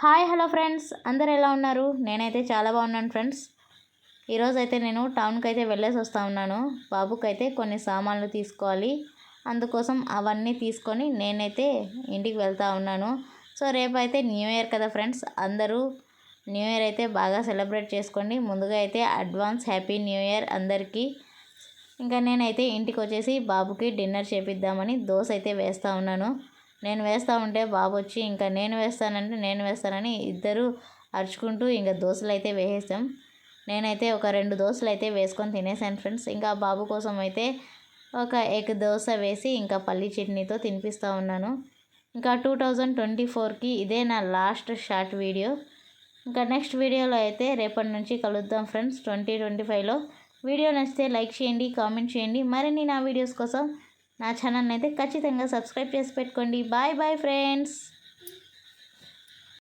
Hi hello friends, అందరు ఎలా ఉన్నారు? నేనైతే చాలా బాగున్నాను ఫ్రెండ్స్. ఈరోజైతే నేను టౌన్కి అయితే వెళ్ళేసి వస్తూ ఉన్నాను. బాబుకైతే కొన్ని సామాన్లు తీసుకోవాలి, అందుకోసం అవన్నీ తీసుకొని నేనైతే ఇంటికి వెళ్తూ ఉన్నాను. సో రేపైతే న్యూ ఇయర్ కదా ఫ్రెండ్స్, అందరూ న్యూ ఇయర్ అయితే బాగా సెలబ్రేట్ చేసుకోండి. ముందుగా అయితే అడ్వాన్స్ హ్యాపీ న్యూ ఇయర్ అందరికీ. ఇంకా నేనైతే ఇంటికి వచ్చేసి బాబుకి డిన్నర్ చేపిద్దామని దోశ అయితే వేస్తూ ఉన్నాను. నేను వేస్తూ ఉంటే బాబు వచ్చి ఇంకా నేను వేస్తానంటే నేను వేస్తానని ఇద్దరు అరుచుకుంటూ ఇంకా దోశలు అయితే వేసేసాం. నేనైతే ఒక 2 దోశలు అయితే వేసుకొని తినేసాను ఫ్రెండ్స్. ఇంకా బాబు కోసం అయితే ఒక ఎగ్ దోశ వేసి ఇంకా పల్లి చట్నీతో తినిపిస్తూ ఉన్నాను. ఇంకా 2024కి ఇదే నా లాస్ట్ షార్ట్ వీడియో. ఇంకా నెక్స్ట్ వీడియోలో అయితే రేపటి నుంచి కలుద్దాం ఫ్రెండ్స్ 2025లో. వీడియో నచ్చితే లైక్ చేయండి, కామెంట్ చేయండి. మరిన్ని నా వీడియోస్ కోసం నా ఛానల్ని అయితే ఖచ్చితంగా సబ్స్క్రైబ్ చేసి పెట్టుకోండి. Bye bye friends.